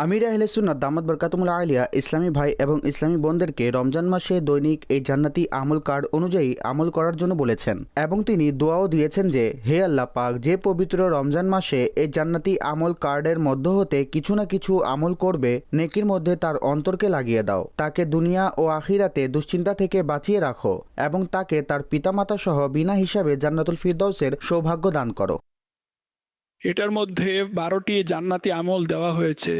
আমির আহলে সুন্নাত দামাত বরকাতুমুল আলিয়া ইসলামী ভাই এবং ইসলামী বোনদেরকে রমজান মাসে দৈনিক এই জান্নাতি আমল কার্ড অনুযায়ী আমল করার জন্য বলেছেন এবং তিনি দোয়াও দিয়েছেন যে হে আল্লাহ পাক, যে পবিত্র রমজান মাসে এই জান্নাতি আমল কার্ডের মধ্য হতে কিছু না কিছু আমল করবে, নেকির মধ্যে তার অন্তরকে লাগিয়ে দাও, তাকে দুনিয়া ও আখিরাতে দুশ্চিন্তা থেকে বাঁচিয়ে রাখো এবং তাকে তার পিতামাতা সহ বিনা হিসাবে জান্নাতুল ফিরদৌসের সৌভাগ্য দান করো। এটার মধ্যে 12টি জান্নাতি আমল দেওয়া হয়েছে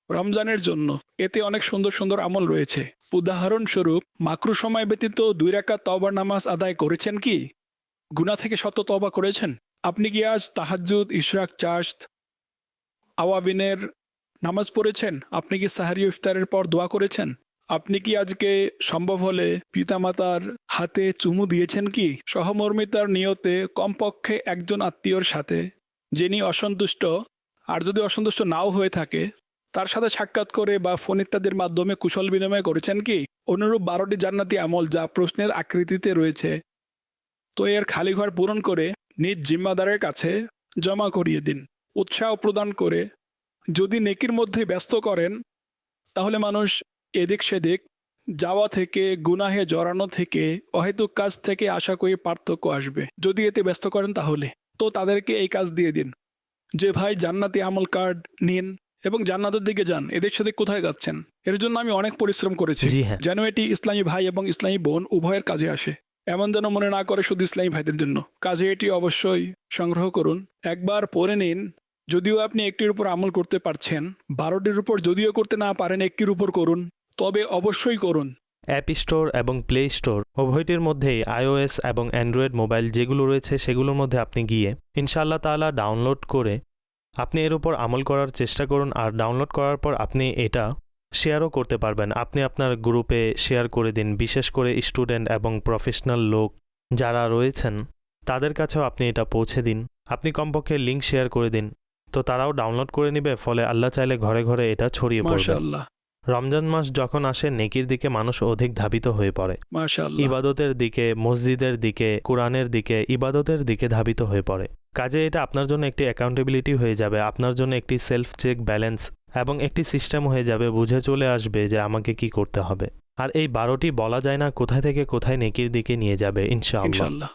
রমজানের জন্য। এতে অনেক সুন্দর সুন্দর আমল রয়েছে। উদাহরণস্বরূপ, মাকরু সময় ব্যতীত 2 রাকাত তওবার নামাজ আদায় করেছেন কি? গুনাহ থেকে শত তওবা করেছেন? আপনি কি আজ তাহাজ্জুদ, ইশরাক, চাশত, আওয়াবিনের নামাজ পড়েছেন? আপনি কি সাহারি ইফতারের পর দোয়া করেছেন? আপনি কি আজকে সম্ভব হলে পিতামাতার হাতে চুমু দিয়েছেন কি? সহমর্মিতার নিয়তে কমপক্ষে একজন আত্মীয়র সাথে যিনি অসন্তুষ্ট, আর যদি অসন্তুষ্ট নাও হয়ে থাকে, তার সাথে সাক্ষাৎ করে বা ফোন ইত্যাদির মাধ্যমে কুশল বিনিময় করেছেন কি? অনুরূপ 12টি জান্নাতি আমল যা প্রশ্নের আকৃতিতে রয়েছে, তো এর খালি ঘর পূরণ করে নিজ জিম্মাদারের কাছে জমা করিয়ে দিন। উৎসাহ প্রদান করে যদি নেকির মধ্যে ব্যস্ত করেন, তাহলে মানুষ এদিক সেদিক যাওয়া থেকে, গুনাহে জড়ানো থেকে, অহেতুক কাজ থেকে আশা করি পার্থক্য আসবে। যদি এতে ব্যস্ত করেন তাহলে তো তাদেরকে এই কাজ দিয়ে দিন যে ভাই জান্নাতি আমল কার্ড নিন এবং জান্নাতের দিকে যান। এদের সাথে কোথায় যাচ্ছেন? এর জন্য আমি অনেক পরিশ্রম করেছি যেন এটি ইসলামী ভাই এবং ইসলামী বোন উভয়ের কাজে আসে। এমন যেন মনে না করে শুধু ইসলামী ভাইদের জন্য। কাজে এটি অবশ্যই সংগ্রহ করুন, একবার পড়ে নিন। যদিও আপনি একটির উপর আমল করতে পারছেন, 12টির উপর যদিও করতে না পারেন, একটির উপর করুন, তবে অবশ্যই করুন। অ্যাপ স্টোর এবং প্লে স্টোর উভয়টির মধ্যেই iOS এবং অ্যান্ড্রয়েড মোবাইল যেগুলো রয়েছে সেগুলোর মধ্যে আপনি গিয়ে ইনশাআল্লাহ তাআলা ডাউনলোড করে আপনি এর উপর আমল করার চেষ্টা করুন। আর ডাউনলোড করার পর আপনি এটা শেয়ারও করতে পারবেন। আপনি আপনার গ্রুপে শেয়ার করে দিন, বিশেষ করে স্টুডেন্ট এবং প্রফেশনাল লোক যারা রয়েছেন তাদের কাছেও আপনি এটা পৌঁছে দিন। আপনি কমপক্ষে লিঙ্ক শেয়ার করে দিন, তো তারাও ডাউনলোড করে নেবে। ফলে আল্লাহ চাইলে ঘরে ঘরে এটা ছড়িয়ে পড়বে। মাশাআল্লাহ। রমজান মাস যখন আসে নেকির দিকে মানুষ অধিক ধাবিত হয়ে পড়ে, মাশাআল্লাহ। ইবাদতের দিকে, মসজিদের দিকে, কোরআনের দিকে, ইবাদতের দিকে ধাবিত হয়ে পড়ে। কাজে এটা আপনার জন্য একটি অ্যাকাউন্টেবিলিটি হয়ে যাবে, আপনার জন্য একটি সেলফ চেক ব্যালেন্স এবং একটি সিস্টেম হয়ে যাবে। বুঝে চলে আসবে যে আমাকে কি করতে হবে। আর এই 12টি বলা যায় না কোথায় থেকে কোথায় নেকির দিকে নিয়ে যাবে ইনশাআল্লাহ।